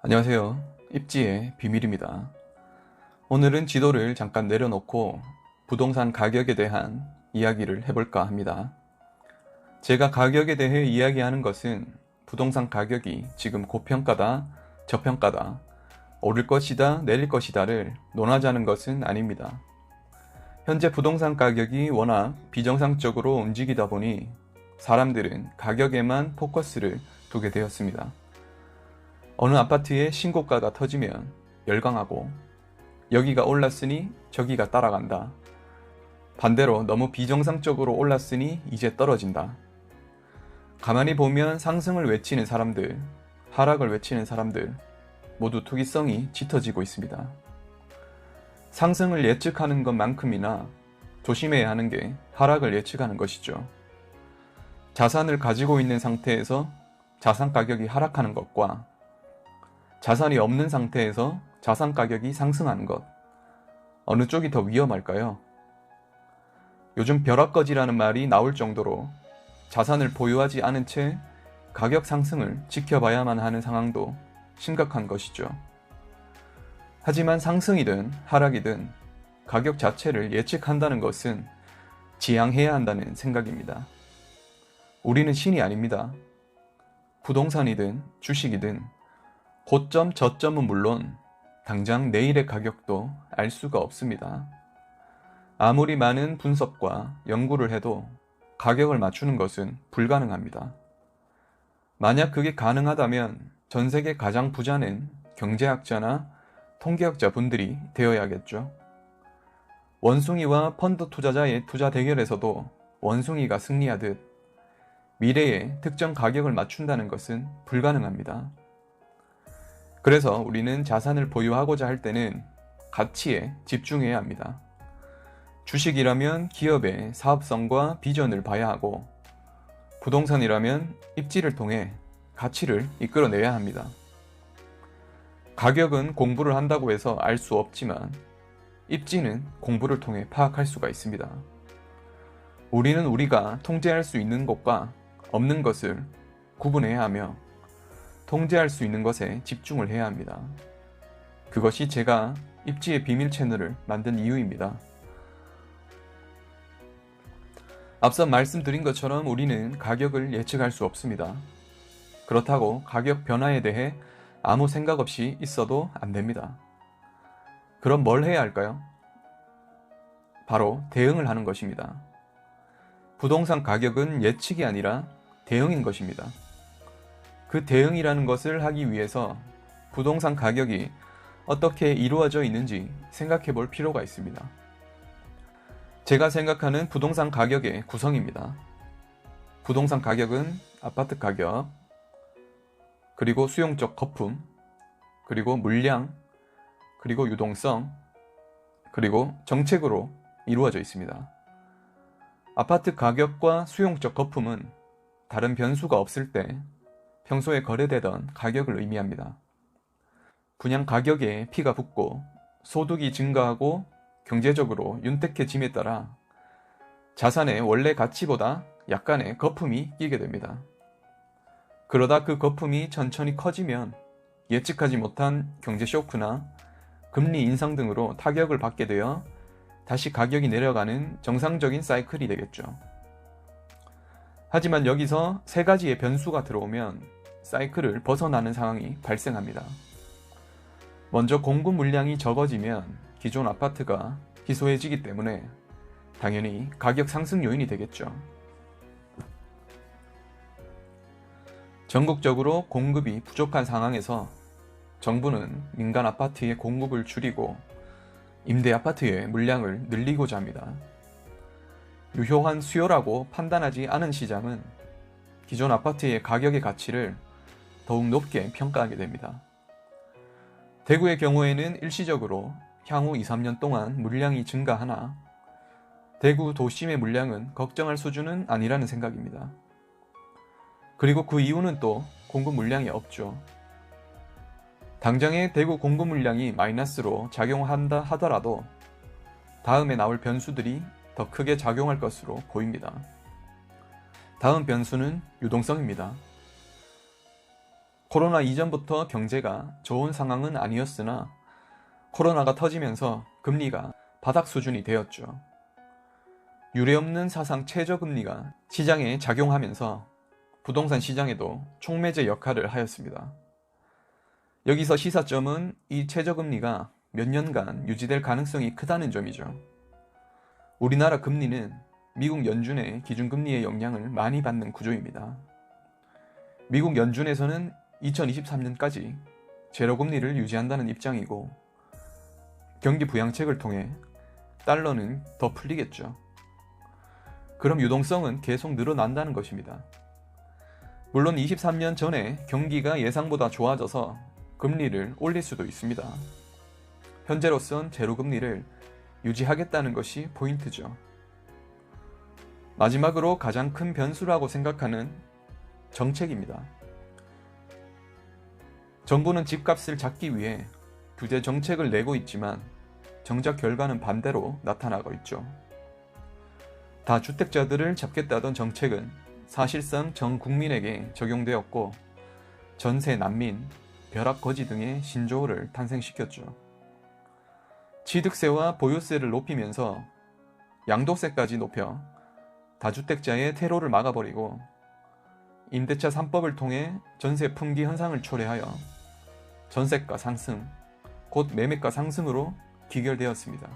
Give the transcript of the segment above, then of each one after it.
안녕하세요. 입지의 비밀입니다. 오늘은 지도를 잠깐 내려놓고 부동산 가격에 대한 이야기를 해볼까 합니다. 제가 가격에 대해 이야기하는 것은 부동산 가격이 지금 고평가다, 저평가다, 오를 것이다, 내릴 것이다를 논하자는 것은 아닙니다. 현재 부동산 가격이 워낙 비정상적으로 움직이다 보니 사람들은 가격에만 포커스를 두게 되었습니다. 어느 아파트의 신고가가 터지면 열광하고 여기가 올랐으니 저기가 따라간다. 반대로 너무 비정상적으로 올랐으니 이제 떨어진다. 가만히 보면 상승을 외치는 사람들, 하락을 외치는 사람들 모두 투기성이 짙어지고 있습니다. 상승을 예측하는 것만큼이나 조심해야 하는 게 하락을 예측하는 것이죠. 자산을 가지고 있는 상태에서 자산 가격이 하락하는 것과 자산이 없는 상태에서 자산 가격이 상승하는 것, 어느 쪽이 더 위험할까요? 요즘 벼락거지라는 말이 나올 정도로 자산을 보유하지 않은 채 가격 상승을 지켜봐야만 하는 상황도 심각한 것이죠. 하지만 상승이든 하락이든 가격 자체를 예측한다는 것은 지양해야 한다는 생각입니다. 우리는 신이 아닙니다. 부동산이든 주식이든 고점, 저점은 물론 당장 내일의 가격도 알 수가 없습니다. 아무리 많은 분석과 연구를 해도 가격을 맞추는 것은 불가능합니다. 만약 그게 가능하다면 전 세계 가장 부자는 경제학자나 통계학자 분들이 되어야겠죠. 원숭이와 펀드 투자자의 투자 대결에서도 원숭이가 승리하듯 미래에 특정 가격을 맞춘다는 것은 불가능합니다. 그래서 우리는 자산을 보유하고자 할 때는 가치에 집중해야 합니다. 주식이라면 기업의 사업성과 비전을 봐야 하고, 부동산이라면 입지를 통해 가치를 이끌어내야 합니다. 가격은 공부를 한다고 해서 알 수 없지만 입지는 공부를 통해 파악할 수가 있습니다. 우리는 우리가 통제할 수 있는 것과 없는 것을 구분해야 하며 통제할 수 있는 것에 집중을 해야 합니다. 그것이 제가 입지의 비밀 채널을 만든 이유입니다. 앞서 말씀드린 것처럼 우리는 가격을 예측할 수 없습니다. 그렇다고 가격 변화에 대해 아무 생각 없이 있어도 안 됩니다. 그럼 뭘 해야 할까요? 바로 대응을 하는 것입니다. 부동산 가격은 예측이 아니라 대응인 것입니다. 그 대응이라는 것을 하기 위해서 부동산 가격이 어떻게 이루어져 있는지 생각해 볼 필요가 있습니다. 제가 생각하는 부동산 가격의 구성입니다. 부동산 가격은 아파트 가격, 그리고 수용적 거품, 그리고 물량, 그리고 유동성, 그리고 정책으로 이루어져 있습니다. 아파트 가격과 수용적 거품은 다른 변수가 없을 때 평소에 거래되던 가격을 의미합니다. 분양 가격에 피가 붙고 소득이 증가하고 경제적으로 윤택해짐에 따라 자산의 원래 가치보다 약간의 거품이 끼게 됩니다. 그러다 그 거품이 천천히 커지면 예측하지 못한 경제 쇼크나 금리 인상 등으로 타격을 받게 되어 다시 가격이 내려가는 정상적인 사이클이 되겠죠. 하지만 여기서 세 가지의 변수가 들어오면 사이클을 벗어나는 상황이 발생합니다. 먼저 공급 물량이 적어지면 기존 아파트가 희소해지기 때문에 당연히 가격 상승 요인이 되겠죠. 전국적으로 공급이 부족한 상황에서 정부는 민간 아파트의 공급을 줄이고 임대 아파트의 물량을 늘리고자 합니다. 유효한 수요라고 판단하지 않은 시장은 기존 아파트의 가격의 가치를 더욱 높게 평가하게 됩니다. 대구의 경우에는 일시적으로 향후 2-3년 동안 물량이 증가하나 대구 도심의 물량은 걱정할 수준은 아니라는 생각입니다. 그리고 그 이유는 또 공급 물량이 없죠. 당장의 대구 공급 물량이 마이너스로 작용한다 하더라도 다음에 나올 변수들이 더 크게 작용할 것으로 보입니다. 다음 변수는 유동성입니다. 코로나 이전부터 경제가 좋은 상황은 아니었으나 코로나가 터지면서 금리가 바닥 수준이 되었죠. 유례없는 사상 최저금리가 시장에 작용하면서 부동산 시장에도 촉매제 역할을 하였습니다. 여기서 시사점은 이 최저금리가 몇 년간 유지될 가능성이 크다는 점이죠. 우리나라 금리는 미국 연준의 기준금리의 영향을 많이 받는 구조입니다. 미국 연준에서는 2023년까지 제로금리를 유지한다는 입장이고 경기 부양책을 통해 달러는 더 풀리겠죠. 그럼 유동성은 계속 늘어난다는 것입니다. 물론 23년 전에 경기가 예상보다 좋아져서 금리를 올릴 수도 있습니다. 현재로선 제로금리를 유지하겠다는 것이 포인트죠. 마지막으로 가장 큰 변수라고 생각하는 정책입니다. 정부는 집값을 잡기 위해 규제 정책을 내고 있지만 정작 결과는 반대로 나타나고 있죠. 다주택자들을 잡겠다던 정책은 사실상 전 국민에게 적용되었고 전세 난민, 벼락거지 등의 신조어를 탄생시켰죠. 취득세와 보유세를 높이면서 양도세까지 높여 다주택자의 퇴로를 막아버리고 임대차 3법을 통해 전세 품귀 현상을 초래하여 전세가 상승, 곧 매매가 상승으로 귀결되었습니다.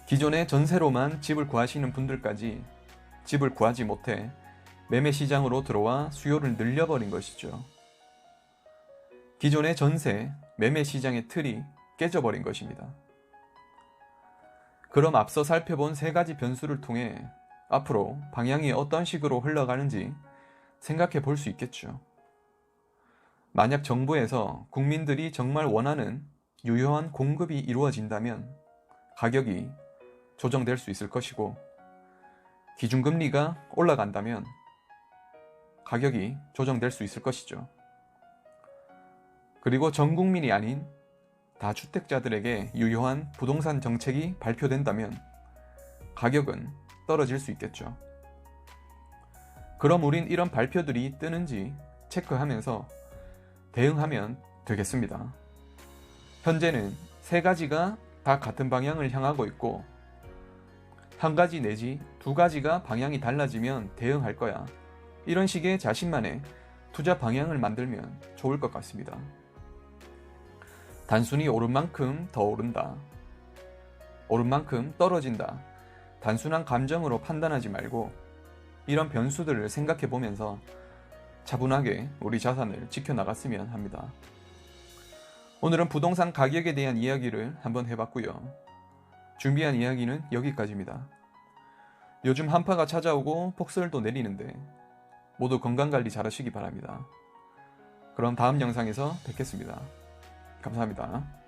기존에 전세로만 집을 구하시는 분들까지 집을 구하지 못해 매매 시장으로 들어와 수요를 늘려버린 것이죠. 기존의 전세, 매매 시장의 틀이 깨져버린 것입니다. 그럼 앞서 살펴본 세 가지 변수를 통해 앞으로 방향이 어떤 식으로 흘러가는지 생각해 볼 수 있겠죠. 만약 정부에서 국민들이 정말 원하는 유효한 공급이 이루어진다면 가격이 조정될 수 있을 것이고 기준금리가 올라간다면 가격이 조정될 수 있을 것이죠. 그리고 전 국민이 아닌 다주택자들에게 유효한 부동산 정책이 발표된다면 가격은 떨어질 수 있겠죠. 그럼 우린 이런 발표들이 뜨는지 체크하면서 대응하면 되겠습니다. 현재는 세 가지가 다 같은 방향을 향하고 있고 한 가지 내지 두 가지가 방향이 달라지면 대응할 거야. 이런 식의 자신만의 투자 방향을 만들면 좋을 것 같습니다. 단순히 오른 만큼 더 오른다. 오른 만큼 떨어진다. 단순한 감정으로 판단하지 말고 이런 변수들을 생각해 보면서 차분하게 우리 자산을 지켜나갔으면 합니다. 오늘은 부동산 가격에 대한 이야기를 한번 해봤고요. 준비한 이야기는 여기까지입니다. 요즘 한파가 찾아오고 폭설도 내리는데 모두 건강관리 잘하시기 바랍니다. 그럼 다음 영상에서 뵙겠습니다. 감사합니다.